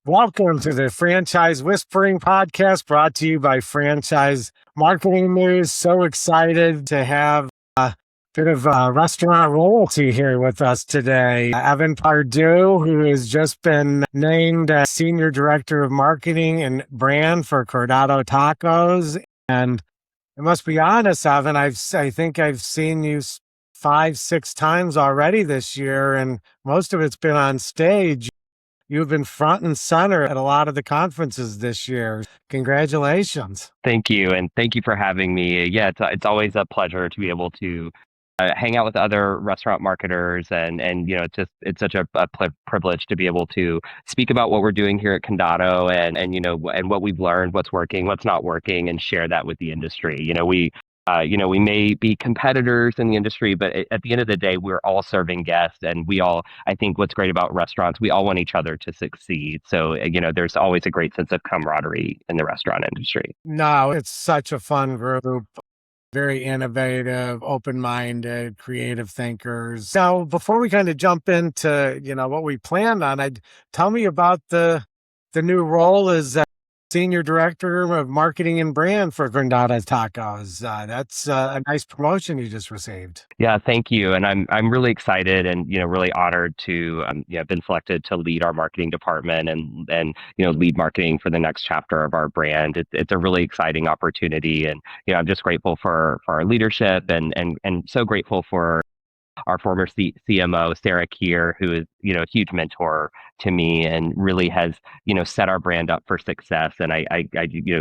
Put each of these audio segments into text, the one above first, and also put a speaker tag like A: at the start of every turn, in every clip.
A: Welcome to the Franchise Whispering Podcast brought to you by Franchise Marketing News. So excited to have a bit of restaurant royalty here with us today. Evan Pardue, who has just been named Senior Director of Marketing and Brand for Condado Tacos. And I must be honest, Evan, I think I've seen you 5, 6 times already this year, and most of it's been on stage. You've been front and center at a lot of the conferences this year. Congratulations.
B: Thank you. And thank you for having me. Yeah, it's always a pleasure to be able to hang out with other restaurant marketers. And it's such a privilege to be able to speak about what we're doing here at Condado and what we've learned, what's working, what's not working, and share that with the industry. We may be competitors in the industry, but at the end of the day, we're all serving guests, and I think what's great about restaurants, we all want each other to succeed. So, there's always a great sense of camaraderie in the restaurant industry.
A: No, it's such a fun group. Very innovative, open-minded, creative thinkers. Now, before we kind of jump into, what we planned on, tell me about the new role as Senior Director of Marketing and Brand for Condado Tacos. That's a nice promotion you just received.
B: Yeah, thank you. And I'm really excited and, really honored to, have been selected to lead our marketing department and lead marketing for the next chapter of our brand. It's a really exciting opportunity. And, I'm just grateful for our leadership and so grateful for our former CMO, Sarah Kier, who is, a huge mentor to me and really has, set our brand up for success. And I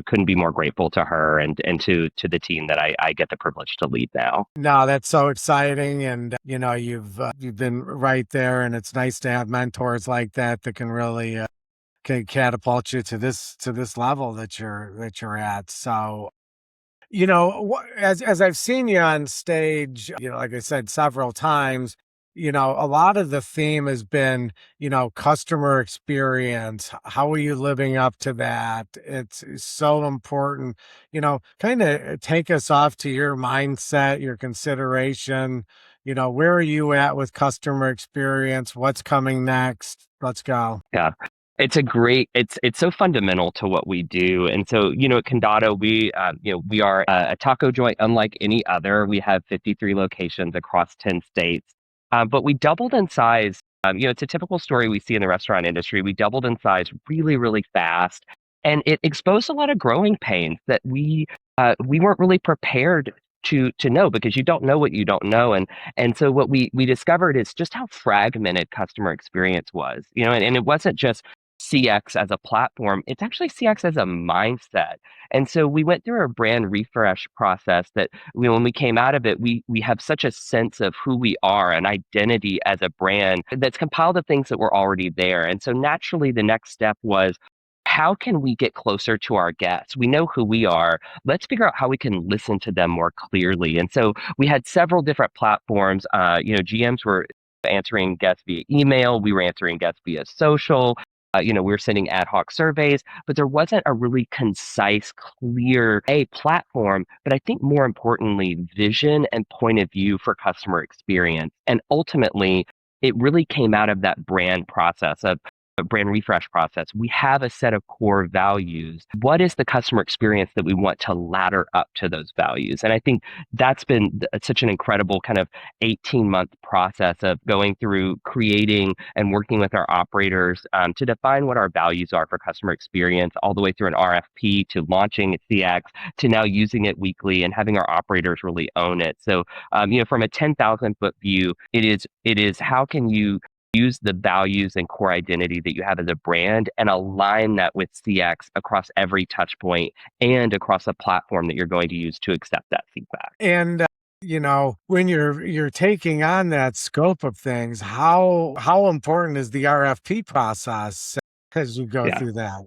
B: couldn't be more grateful to her and to the team that I get the privilege to lead now.
A: No, that's so exciting. And, you've been right there, and it's nice to have mentors like that can really can catapult you to this level that you're at. So, as I've seen you on stage, like I said several times, a lot of the theme has been, customer experience. How are you living up to that? It's so important. Kind of take us off to your mindset, your consideration. Where are you at with customer experience? What's coming next? Let's go.
B: Yeah. It's so fundamental to what we do. And so, at Condado, we are a taco joint unlike any other. We have 53 locations across 10 states. But we doubled in size. It's a typical story we see in the restaurant industry. We doubled in size really, really fast. And it exposed a lot of growing pains that we weren't really prepared to know, because you don't know what you don't know. And so what we discovered is just how fragmented customer experience was, and it wasn't just CX as a platform, it's actually CX as a mindset. And so we went through a brand refresh process that when we came out of it, we have such a sense of who we are, an identity as a brand that's compiled of things that were already there. And so naturally, the next step was, how can we get closer to our guests? We know who we are. Let's figure out how we can listen to them more clearly. And so we had several different platforms. GMs were answering guests via email. We were answering guests via social. We were sending ad hoc surveys, but there wasn't a really concise, clear platform, but I think more importantly, vision and point of view for customer experience. And ultimately, it really came out of that brand process of a brand refresh process. We have a set of core values. What is the customer experience that we want to ladder up to those values? And I think that's been such an incredible kind of 18-month process of going through creating and working with our operators to define what our values are for customer experience, all the way through an RFP to launching CX to now using it weekly and having our operators really own it. So, from a 10,000-foot view, it is how can you use the values and core identity that you have as a brand and align that with CX across every touch point and across a platform that you're going to use to accept that feedback.
A: And when you're taking on that scope of things, how important is the RFP process as you go through that?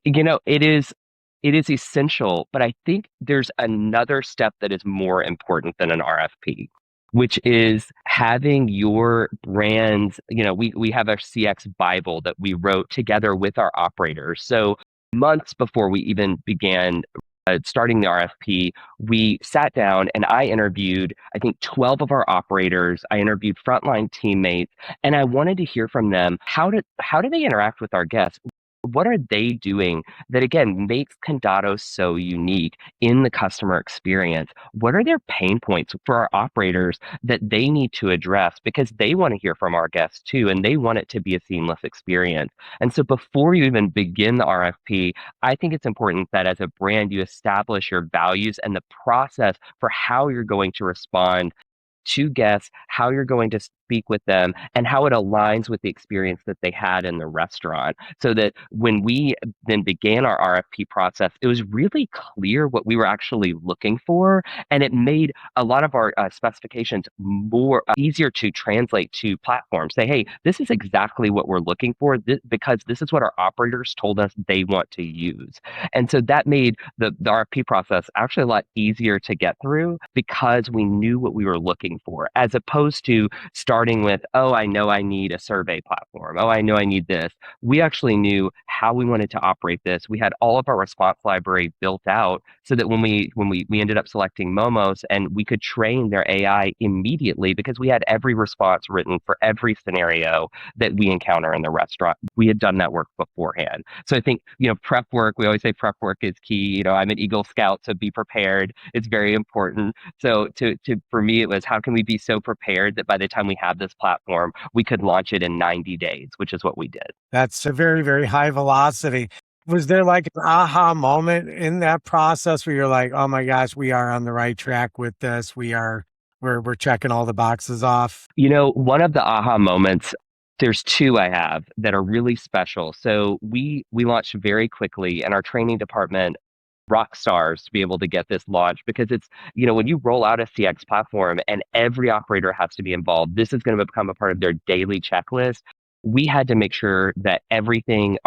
B: It is essential, but I think there's another step that is more important than an RFP, which is having your brands. We have our CX Bible that we wrote together with our operators. So months before we even began starting the RFP, we sat down and I interviewed, I think, 12 of our operators. I interviewed frontline teammates, and I wanted to hear from them. How do they interact with our guests? What are they doing that, again, makes Condado so unique in the customer experience? What are their pain points for our operators that they need to address? Because they want to hear from our guests too, and they want it to be a seamless experience. And so before you even begin the RFP, I think it's important that as a brand, you establish your values and the process for how you're going to respond to guests, how you're going to speak with them, and how it aligns with the experience that they had in the restaurant. So that when we then began our RFP process, it was really clear what we were actually looking for, and it made a lot of our specifications more easier to translate to platforms. Say, hey, this is exactly what we're looking for because this is what our operators told us they want to use. And so that made the RFP process actually a lot easier to get through because we knew what we were looking for, as opposed to starting with, oh, I know I need a survey platform. Oh, I know I need this. We actually knew how we wanted to operate this. We had all of our response library built out so that when we ended up selecting Momos, and we could train their AI immediately because we had every response written for every scenario that we encounter in the restaurant. We had done that work beforehand. So I think, prep work, we always say prep work is key. I'm an Eagle Scout, so be prepared. It's very important. So for me, it was, how can we be so prepared that by the time we have this platform, we could launch it in 90 days, which is what we did.
A: That's a very, very high velocity. Was there like an aha moment in that process where you're like, oh my gosh, we are on the right track with this. We're checking all the boxes off?
B: One of the aha moments, there's two I have that are really special. So we launched very quickly, and our training department, rock stars to be able to get this launched, because it's, when you roll out a CX platform and every operator has to be involved, this is going to become a part of their daily checklist. We had to make sure that everything,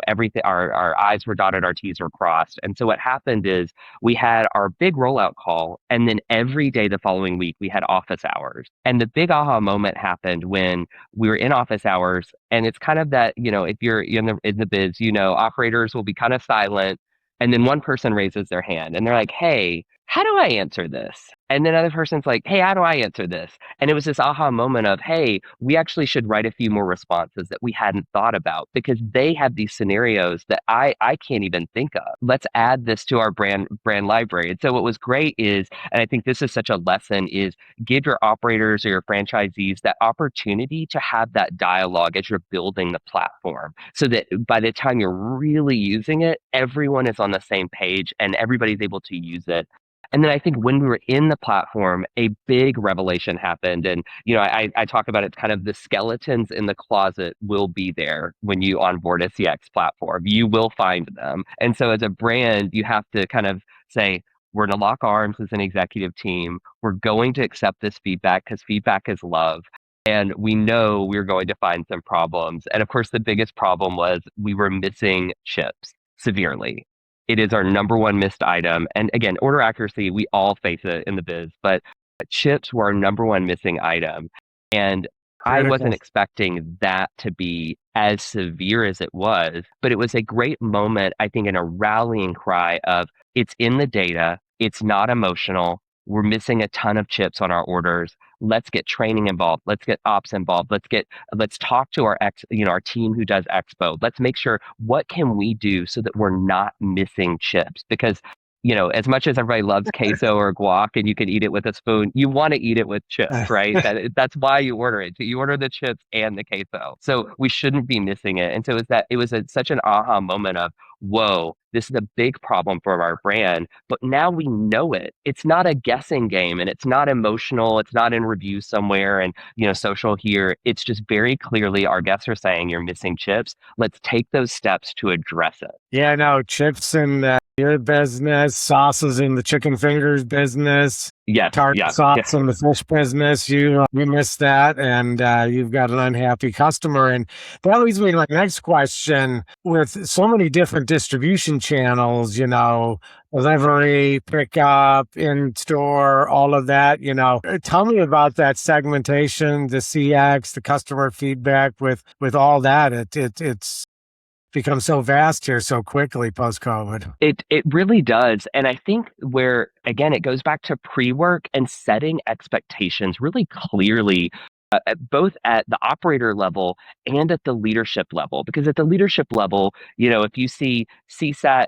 B: everything, our I's were dotted, our T's were crossed. And so what happened is we had our big rollout call, and then every day the following week we had office hours. And the big aha moment happened when we were in office hours. And it's kind of that, if you're in the biz, operators will be kind of silent. And then one person raises their hand and they're like, hey, how do I answer this? And then another person's like, hey, how do I answer this? And it was this aha moment of, hey, we actually should write a few more responses that we hadn't thought about, because they have these scenarios that I can't even think of. Let's add this to our brand library. And so what was great is, and I think this is such a lesson, is give your operators or your franchisees that opportunity to have that dialogue as you're building the platform, so that by the time you're really using it, everyone is on the same page and everybody's able to use it. And then I think when we were in the platform, a big revelation happened. And, I talk about it, kind of the skeletons in the closet will be there when you onboard a CX platform. You will find them. And so as a brand, you have to kind of say, we're going to lock arms as an executive team. We're going to accept this feedback because feedback is love. And we know we're going to find some problems. And of course, the biggest problem was we were missing chips severely. It is our number one missed item. And again, order accuracy, we all face it in the biz, but chips were our number one missing item. And I wasn't expecting that to be as severe as it was, but it was a great moment, I think, in a rallying cry of, it's in the data, it's not emotional, we're missing a ton of chips on our orders. Let's get training involved. Let's get ops involved. Let's talk to our our team who does expo. Let's make sure, what can we do so that we're not missing chips? Because, as much as everybody loves queso or guac and you can eat it with a spoon, you want to eat it with chips, right? That's why you order it. You order the chips and the queso. So we shouldn't be missing it. And so it was such an aha moment of, whoa, this is a big problem for our brand, but now we know it. It's not a guessing game, and it's not emotional. It's not in review somewhere and, social here. It's just very clearly our guests are saying you're missing chips. Let's take those steps to address it.
A: Yeah, no, chips in your business, sauces in the chicken fingers business.
B: Yes,
A: Tartar sauce in the fish business, you missed that, and you've got an unhappy customer. And that leads me to my next question. With so many different distribution channels, delivery, pickup, in-store, all of that, tell me about that segmentation, the CX, the customer feedback with all that. It's become so vast here so quickly post-COVID.
B: It really does. And I think where, again, it goes back to pre-work and setting expectations really clearly, both at the operator level and at the leadership level. Because at the leadership level, if you see CSAT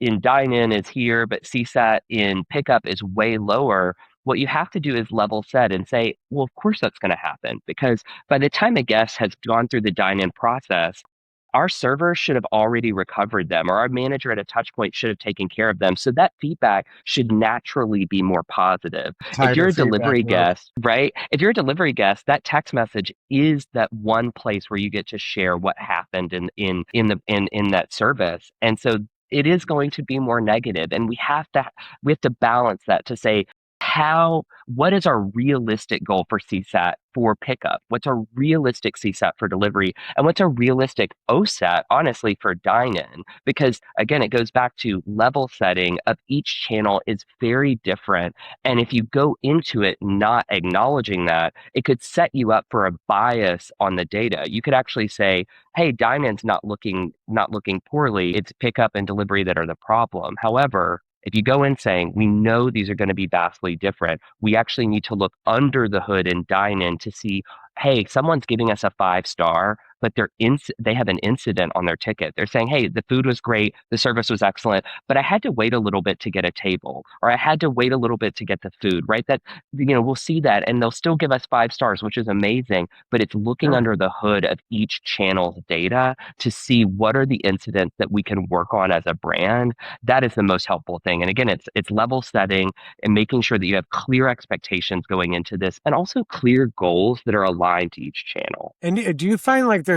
B: in dine-in is here, but CSAT in pickup is way lower, what you have to do is level set and say, well, of course that's going to happen. Because by the time a guest has gone through the dine-in process, our server should have already recovered them, or our manager at a touch point should have taken care of them. So that feedback should naturally be more positive. If you're
A: Tighter
B: a
A: feedback
B: delivery
A: loop.
B: guest, right? If you're a delivery guest, that text message is that one place where you get to share what happened in that service. And so it is going to be more negative. And we have to balance that to say, what is our realistic goal for CSAT for pickup? What's our realistic CSAT for delivery? And what's a realistic OSAT, honestly, for dine-in? Because again, it goes back to level setting of each channel is very different. And if you go into it not acknowledging that, it could set you up for a bias on the data. You could actually say, hey, dine-in's not looking poorly. It's pickup and delivery that are the problem. However, if you go in saying, we know these are going to be vastly different, we actually need to look under the hood and dine-in to see, hey, someone's giving us a 5-star, but they have an incident on their ticket. They're saying, hey, the food was great, the service was excellent, but I had to wait a little bit to get a table, or I had to wait a little bit to get the food, right? That, we'll see that, and they'll still give us 5 stars, which is amazing, but it's looking
A: Sure.
B: under the hood of each channel's data to see what are the incidents that we can work on as a brand. That is the most helpful thing. And again, it's level setting and making sure that you have clear expectations going into this and also clear goals that are aligned to each channel.
A: And do you find like there's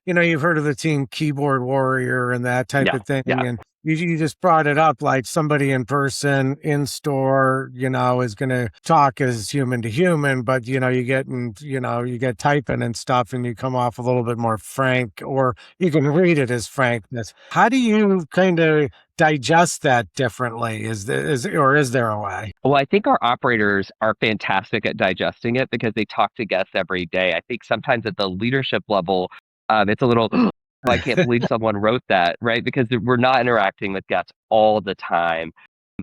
A: you've heard of the team keyboard warrior and that type
B: Yeah,
A: of thing,
B: yeah.
A: and you just brought it up, like somebody in person, in store, is going to talk as human to human, but you get typing and stuff, and you come off a little bit more frank, or you can read it as frankness. How do you kind of digest that differently? Is there a way?
B: Well, I think our operators are fantastic at digesting it because they talk to guests every day. I think sometimes at the leadership level, it's a little, I can't believe someone wrote that, right? Because we're not interacting with guests all the time.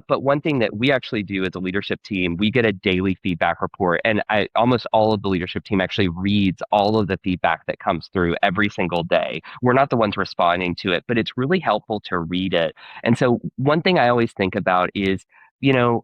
B: But one thing that we actually do as a leadership team, we get a daily feedback report, and almost all of the leadership team actually reads all of the feedback that comes through every single day. We're not the ones responding to it, but it's really helpful to read it. And so one thing I always think about is,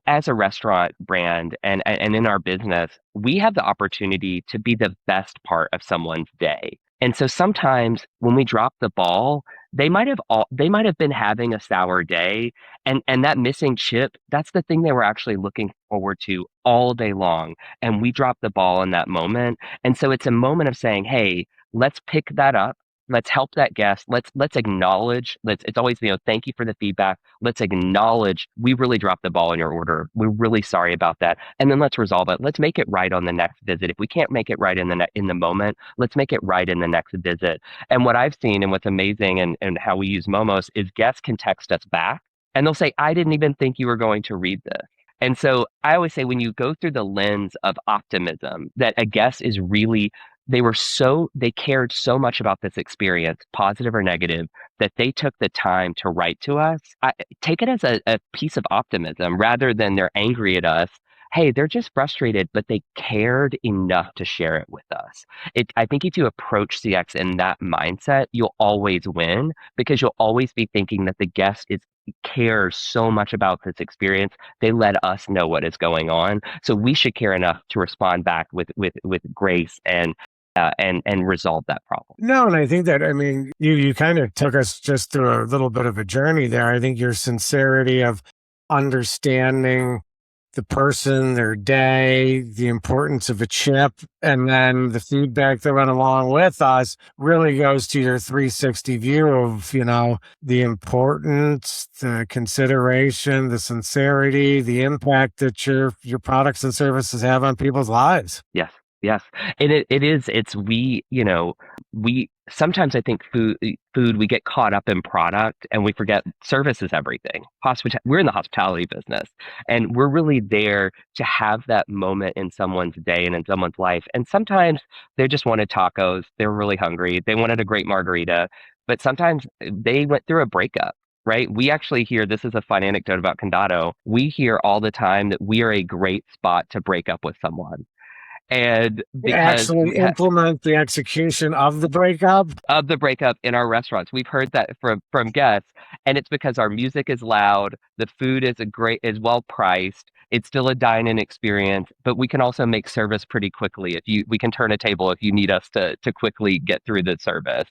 B: as a restaurant brand and in our business, we have the opportunity to be the best part of someone's day. And so sometimes when we drop the ball, they might have been having a sour day, and that missing chip, that's the thing they were actually looking forward to all day long. And we dropped the ball in that moment. And so it's a moment of saying, hey, let's pick that up. Let's help that guest. Let's acknowledge. It's always, thank you for the feedback. Let's acknowledge we really dropped the ball in your order. We're really sorry about that. And then let's resolve it. Let's make it right on the next visit. If we can't make it right in the moment, let's make it right in the next visit. And what I've seen and what's amazing and how we use Momos is guests can text us back and they'll say, I didn't even think you were going to read this. And so I always say when you go through the lens of optimism, that a guest is really, they cared so much about this experience, positive or negative, that they took the time to write to us. Take it as a piece of optimism rather than they're angry at us. Hey, they're just frustrated, but they cared enough to share it with us. I think if you approach CX in that mindset, you'll always win because you'll always be thinking that the guest cares so much about this experience. They let us know what is going on, so we should care enough to respond back with grace and resolve that problem.
A: No, and I think that, you kind of took us just through a little bit of a journey there. I think your sincerity of understanding the person, their day, the importance of a chip, and then the feedback that went along with us really goes to your 360 view of, the importance, the consideration, the sincerity, the impact that your products and services have on people's lives.
B: Yes, yes. And we sometimes I think food, we get caught up in product and we forget service is everything. We're in the hospitality business, and we're really there to have that moment in someone's day and in someone's life. And sometimes they just wanted tacos. They were really hungry. They wanted a great margarita. but sometimes they went through a breakup. Right. We actually hear this is a fun anecdote about Condado. We hear all the time that we are a great spot to break up with someone. And because
A: Actually implement the execution of the breakup.
B: of the breakup in our restaurants. We've heard that from guests, and it's because our music is loud, the food is well priced. It's still a dine-in experience, but we can also make service pretty quickly. If you we can turn a table if you need us to quickly get through the service.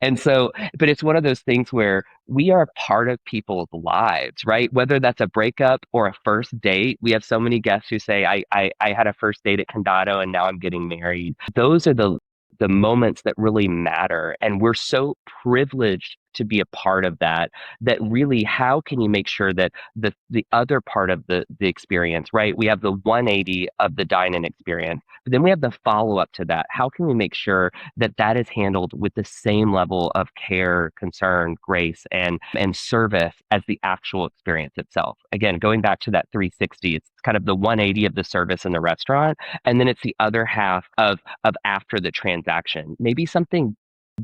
B: And so, but it's one of those things where we are part of people's lives, right? Whether that's a breakup or a first date. We have so many guests who say, I had a first date at Condado and now I'm getting married. Those are the moments that really matter. And we're so privileged to be a part of that, that really, how can you make sure that the other part of the experience, right? We have the 180 of the dine-in experience, but then we have the follow-up to that. How can we make sure that that is handled with the same level of care, concern, grace, and service as the actual experience itself? Again, going back to that 360, it's kind of the 180 of the service in the restaurant, and then it's the other half of after the transaction. Maybe something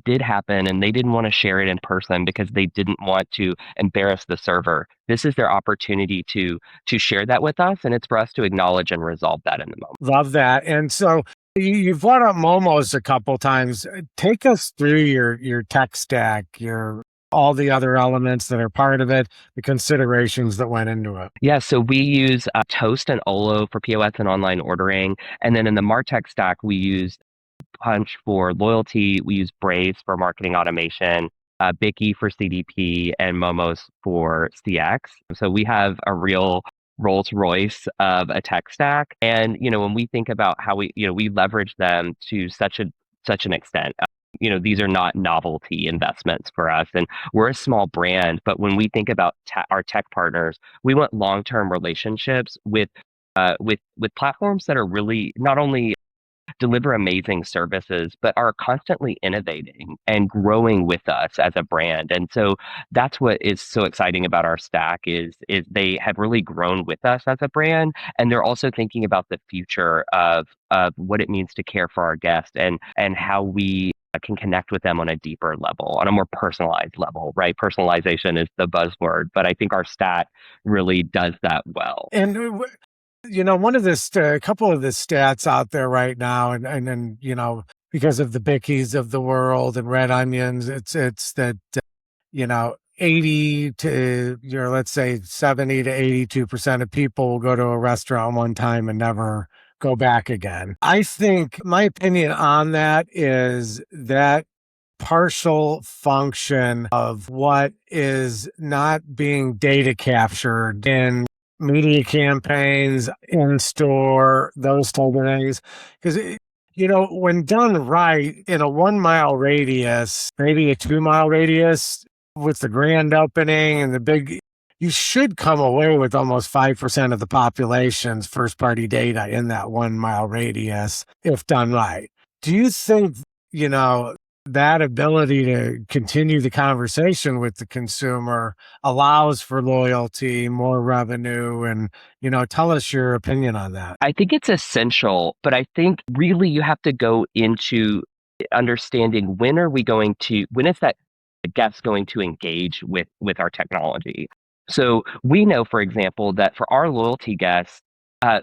B: did happen and they didn't want to share it in person because they didn't want to embarrass the server. This is their opportunity to share that with us, and it's for us to acknowledge and resolve that in the moment.
A: Love that. And so you've brought up Momos a couple times. Take us through your tech stack, your all the other elements that are part of it, the considerations that went into it.
B: Yeah, so we use Toast and Olo for POS and online ordering. And then in the MarTech stack, we use Punch for loyalty. We use Braze for marketing automation, Bicky for CDP, and Momos for CX. So we have a real Rolls-Royce of a tech stack. And, when we think about how we leverage them to such an extent. These are not novelty investments for us, and we're a small brand. But when we think about our tech partners, we want long-term relationships with platforms that are really not only deliver amazing services, but are constantly innovating and growing with us as a brand. And so that's what is so exciting about our stack is they have really grown with us as a brand, and they're also thinking about the future of what it means to care for our guests and how we can connect with them on a deeper level, on a more personalized level, right? Personalization is the buzzword, but I think our stack really does that well.
A: And one of a couple of the stats out there right now, and then because of the Bickies of the world and Red Onions, it's that 80 to let's say 70 to 82% of people will go to a restaurant one time and never go back again. I think my opinion on that is that partial function of what is not being data captured in media campaigns, in store, those type of things. Because, when done right in a 1 mile radius, maybe a 2 mile radius with the grand opening and the big, you should come away with almost 5% of the population's first party data in that 1 mile radius if done right. Do you think, that ability to continue the conversation with the consumer allows for loyalty, more revenue, and, tell us your opinion on that.
B: I think it's essential, but I think really you have to go into understanding when is that guest going to engage with our technology. So we know, for example, that for our loyalty guests,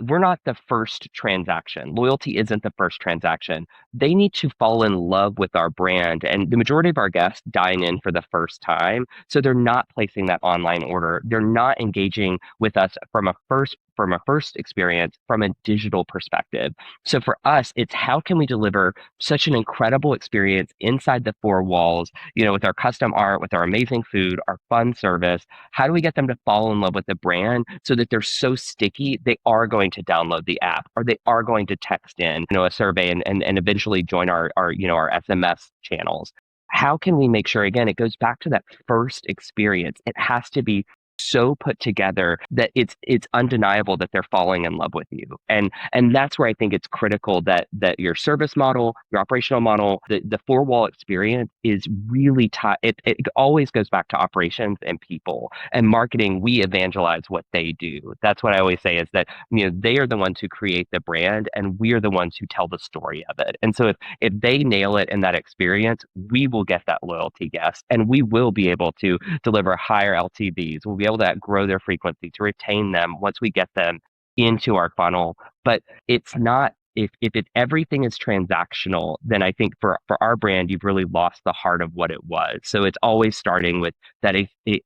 B: we're not the first transaction. Loyalty isn't the first transaction. They need to fall in love with our brand. And the majority of our guests dine in for the first time. So they're not placing that online order. They're not engaging with us from a first experience from a digital perspective. So for us, it's how can we deliver such an incredible experience inside the four walls, with our custom art, with our amazing food, our fun service. How do we get them to fall in love with the brand so that they're so sticky, they are going to download the app, or they are going to text in, a survey and eventually join our SMS channels. How can we make sure, again, it goes back to that first experience. It has to be so put together that it's undeniable that they're falling in love with you. And that's where I think it's critical that your service model, your operational model, the four wall experience is really tied. It always goes back to operations and people and marketing. We evangelize what they do. That's what I always say is that, they are the ones who create the brand and we are the ones who tell the story of it. And so if they nail it in that experience, we will get that loyalty guest and we will be able to deliver higher LTVs. We'll be able to grow their frequency to retain them once we get them into our funnel. But it's not, if everything is transactional, then I think for our brand, you've really lost the heart of what it was. So it's always starting with that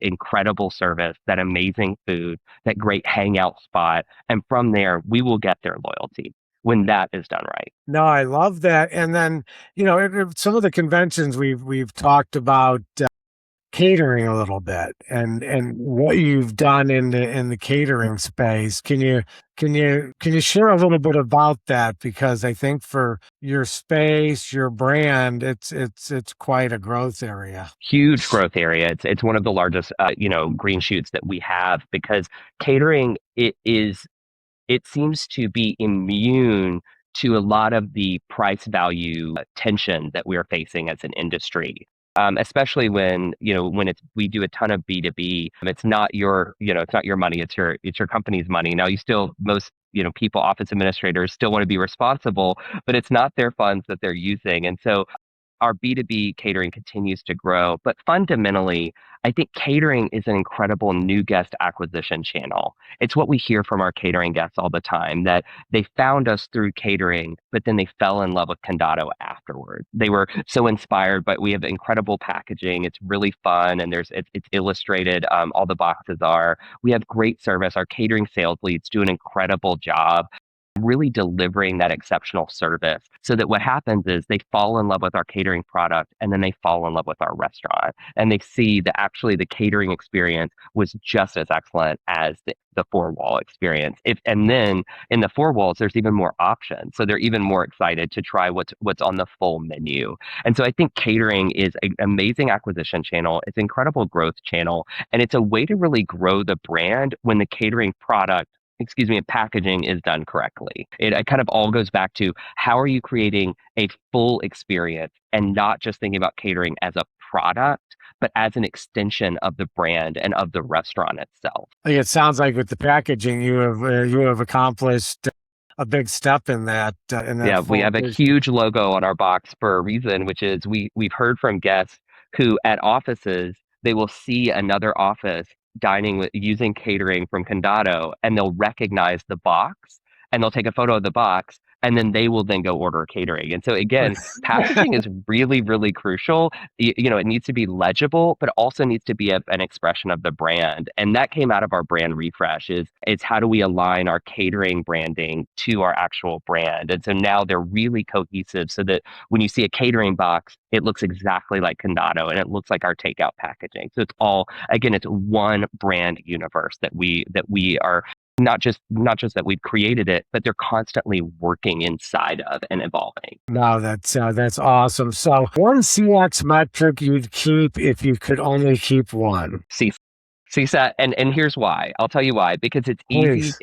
B: incredible service, that amazing food, that great hangout spot. And from there, we will get their loyalty when that is done right.
A: No, I love that. And then, some of the conventions we've talked about catering a little bit and what you've done in the catering space. Can you share a little bit about that? Because I think for your space, your brand, it's quite a growth area.
B: Huge growth area. It's one of the largest green shoots that we have because catering it seems to be immune to a lot of the price value tension that we're facing as an industry. Especially when we do a ton of B2B, it's not your money, it's your company's money. Now most people, office administrators still want to be responsible, but it's not their funds that they're using. And so our B2B catering continues to grow. But fundamentally, I think catering is an incredible new guest acquisition channel. It's what we hear from our catering guests all the time, that they found us through catering, but then they fell in love with Condado afterward. They were so inspired, but we have incredible packaging. It's really fun, and it's illustrated. All the boxes are. We have great service. Our catering sales leads do an incredible job really delivering that exceptional service so that what happens is they fall in love with our catering product and then they fall in love with our restaurant and they see that actually the catering experience was just as excellent as the four wall experience. And then in the four walls, there's even more options. So they're even more excited to try what's on the full menu. And so I think catering is an amazing acquisition channel. It's an incredible growth channel. And it's a way to really grow the brand when the catering product packaging is done correctly. It kind of all goes back to how are you creating a full experience and not just thinking about catering as a product, but as an extension of the brand and of the restaurant itself.
A: It sounds like with the packaging, you have accomplished a big step in that.
B: Yeah, we have a huge logo on our box for a reason, which is we've heard from guests who at offices they will see another office dining using catering from Condado, and they'll recognize the box, and they'll take a photo of the box, and then they will then go order catering. And so again, packaging is really, really crucial. It needs to be legible, but also needs to be an expression of the brand. And that came out of our brand refresh is how do we align our catering branding to our actual brand? And so now they're really cohesive so that when you see a catering box, it looks exactly like Condado and it looks like our takeout packaging. So it's it's one brand universe that we are not just that we've created it, but they're constantly working inside of and evolving.
A: No, that's awesome. So one CX metric you'd keep if you could only keep one.
B: CSAT, and here's why. I'll tell you why. Because it's easy.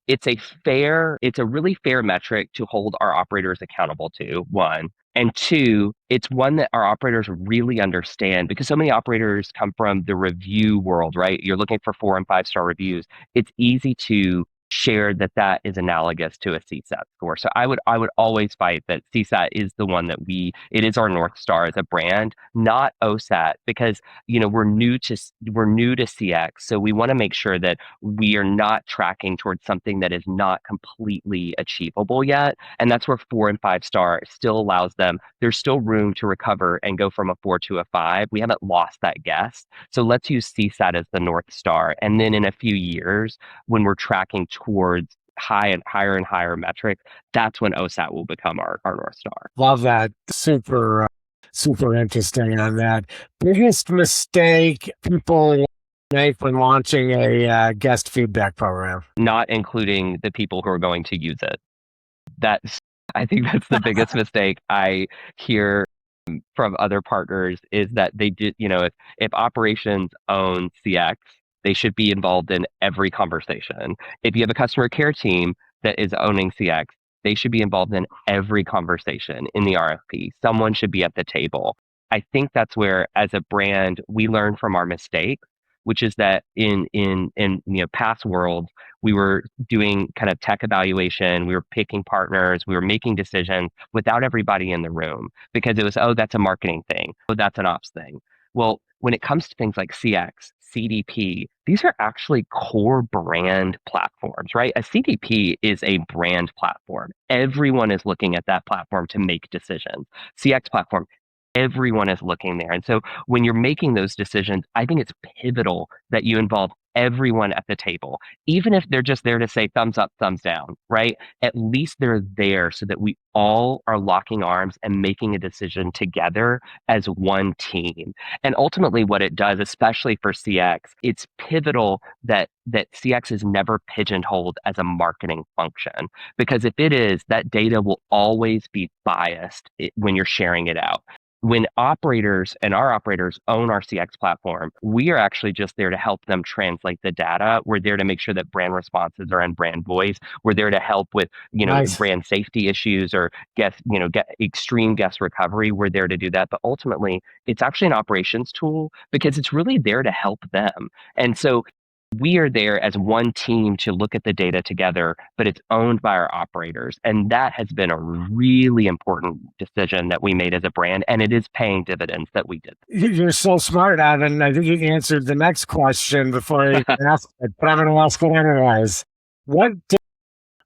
B: It's a really fair metric to hold our operators accountable to, one. And two, it's one that our operators really understand because so many operators come from the review world, right? You're looking for 4 and 5 star reviews. It's easy to share that is analogous to a CSAT score. So I would always fight that CSAT is the one that it is our North Star as a brand, not OSAT, because we're new to CX. So we want to make sure that we are not tracking towards something that is not completely achievable yet. And that's where 4 and 5 star still allows them. There's still room to recover and go from a 4 to a 5. We haven't lost that guest. So let's use CSAT as the North Star. And then in a few years, when we're tracking towards higher and higher metrics, that's when OSAT will become our North Star.
A: Love that. Super interesting on that. Biggest mistake people make when launching a guest feedback program?
B: Not including the people who are going to use it. I think that's the biggest mistake I hear from other partners is that they did, if operations own CX, They should be involved in every conversation. If you have a customer care team that is owning CX, they should be involved in every conversation in the RFP. Someone should be at the table. I think that's where, as a brand, we learn from our mistakes, which is that in past worlds, we were doing kind of tech evaluation, we were picking partners, we were making decisions without everybody in the room because it was, oh, that's a marketing thing, oh, that's an ops thing. Well, when it comes to things like CX, CDP, these are actually core brand platforms, right? A CDP is a brand platform. Everyone is looking at that platform to make decisions. CX platform, everyone is looking there. And so when you're making those decisions, I think it's pivotal that you involve everyone at the table, even if they're just there to say thumbs up, thumbs down, right? At least they're there so that we all are locking arms and making a decision together as one team. And ultimately what it does, especially for CX, it's pivotal that CX is never pigeonholed as a marketing function. Because if it is, that data will always be biased when you're sharing it out. When operators and our operators own our CX platform, we are actually just there to help them translate the data. We're there to make sure that brand responses are in brand voice. We're there to help with,
A: Nice.
B: brand safety issues or get extreme guest recovery. We're there to do that. But ultimately, it's actually an operations tool because it's really there to help them. And so we are there as one team to look at the data together, but it's owned by our operators. And that has been a really important decision that we made as a brand. And it is paying dividends that we did.
A: You're so smart, Evan. I think you answered the next question before I even asked it, but I'm going to ask it anyways. What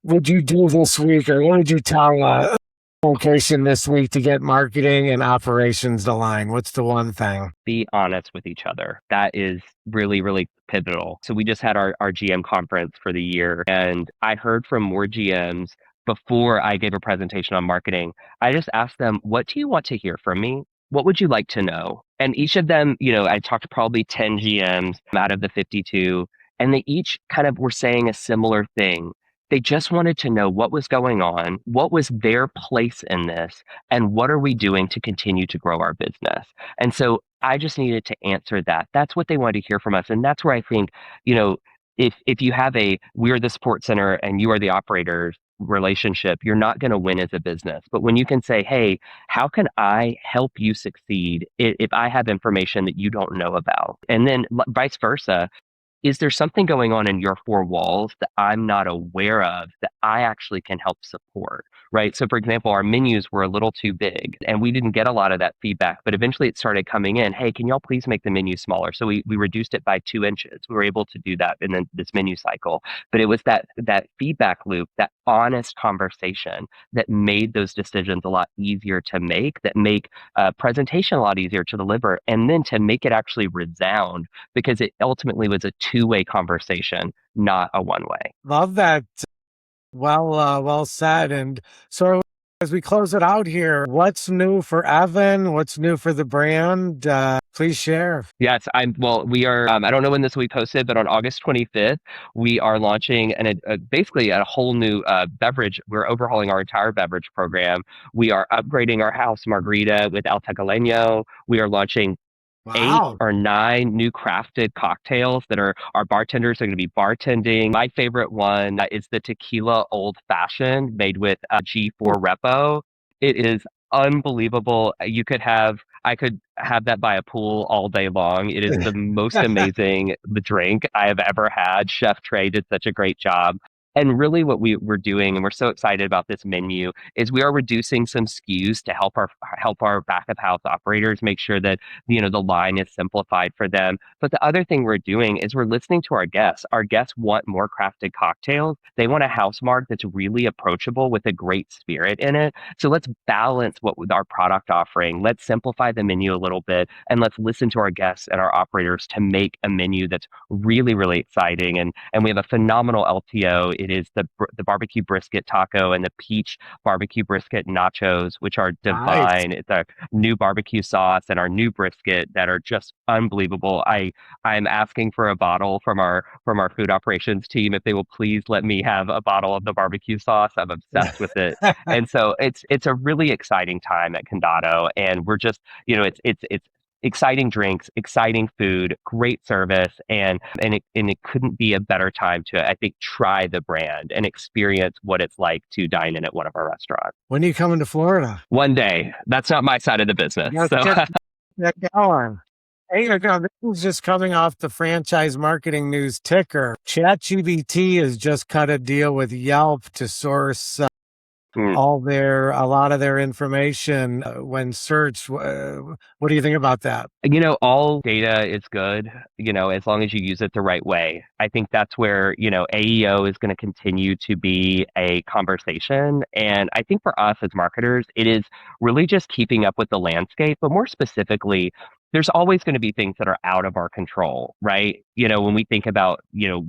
A: would you do this week, or what would you tell location this week to get marketing and operations aligned? What's the one thing?
B: Be honest with each other. That is really, really pivotal. So we just had our GM conference for the year, and I heard from more GMs before I gave a presentation on marketing. I just asked them, what do you want to hear from me? What would you like to know? And each of them, I talked to probably 10 GMs out of the 52, and they each kind of were saying a similar thing. They just wanted to know what was going on, what was their place in this, and what are we doing to continue to grow our business? And so I just needed to answer that. That's what they wanted to hear from us. And that's where I think, if you have we're the support center and you are the operators relationship, you're not going to win as a business. But when you can say, hey, how can I help you succeed if I have information that you don't know about? And then vice versa, is there something going on in your four walls that I'm not aware of that I actually can help support, right? So for example, our menus were a little too big and we didn't get a lot of that feedback, but eventually it started coming in. Hey, can y'all please make the menu smaller? So we reduced it by 2 inches. We were able to do that in this menu cycle, but it was that feedback loop, that honest conversation that made those decisions a lot easier to make, that make presentation a lot easier to deliver, and then to make it actually resound because it ultimately was a two-way conversation, not a one-way.
A: Love that. Well said. And so as we close it out here, what's new for Evan? What's new for the brand? Please share.
B: Yes, we are, I don't know when this will be posted, but on August 25th, we are launching basically a whole new beverage. We're overhauling our entire beverage program. We are upgrading our house margarita with El Tequileno. We are launching 8 or 9 new crafted cocktails that our bartenders are going to be bartending. My favorite one is the tequila old fashioned made with G4 Repo. It is unbelievable. I could have that by a pool all day long. It is the most amazing drink I have ever had. Chef Trey did such a great job. And really what we're doing, and we're so excited about this menu, is we are reducing some SKUs to help our back of house operators make sure that the line is simplified for them. But the other thing we're doing is we're listening to our guests. Our guests want more crafted cocktails. They want a house mark that's really approachable with a great spirit in it. So let's balance with our product offering. Let's simplify the menu a little bit, and let's listen to our guests and our operators to make a menu that's really, really exciting. And we have a phenomenal LTO. It is the barbecue brisket taco and the peach barbecue brisket nachos, which are divine. Nice. It's a new barbecue sauce and our new brisket that are just unbelievable. I'm asking for a bottle from our food operations team if they will please let me have a bottle of the barbecue sauce. I'm obsessed with it. And so it's a really exciting time at Condado, and we're just, it's exciting drinks, exciting food, great service, and it couldn't be a better time to, I think, try the brand and experience what it's like to dine in at one of our restaurants.
A: When are you coming to Florida?
B: One day. That's not my side of the business.
A: Let's
B: So
A: get that going. Hey, this is just coming off the franchise marketing news ticker. ChatGPT has just cut a deal with Yelp to source a lot of their information when searched. What do you think about that?
B: all data is good, as long as you use it the right way. I think that's where, AEO is going to continue to be a conversation. And I think for us as marketers, it is really just keeping up with the landscape, but more specifically, there's always going to be things that are out of our control, right? When we think about,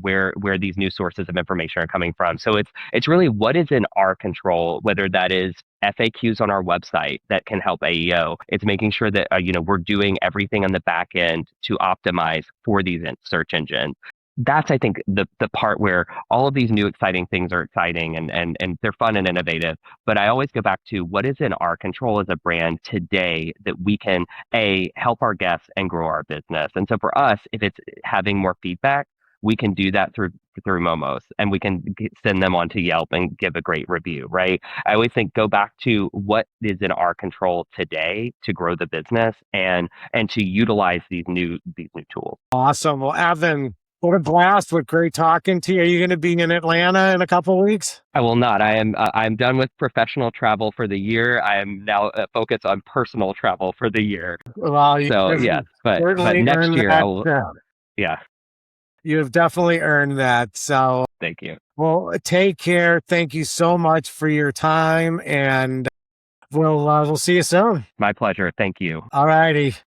B: where these new sources of information are coming from. So it's really what is in our control, whether that is FAQs on our website that can help AEO. It's making sure that, we're doing everything on the back end to optimize for these search engines. That's, I think, the part where all of these new exciting things are exciting and they're fun and innovative. But I always go back to what is in our control as a brand today that we can, help our guests and grow our business. And so for us, if it's having more feedback, we can do that through Momos, and we can send them onto Yelp and give a great review, right? I always think go back to what is in our control today to grow the business and to utilize these new tools.
A: Awesome. Well, Evan, what a blast. What great talking to you. Are you going to be in Atlanta in a couple of weeks?
B: I will not. I'm done with professional travel for the year. I am now focused on personal travel for the year.
A: Well,
B: yes, but next year I will. Yeah.
A: You have definitely earned that. So
B: thank you.
A: Well, take care. Thank you so much for your time, and we'll see you soon.
B: My pleasure. Thank you.
A: All righty.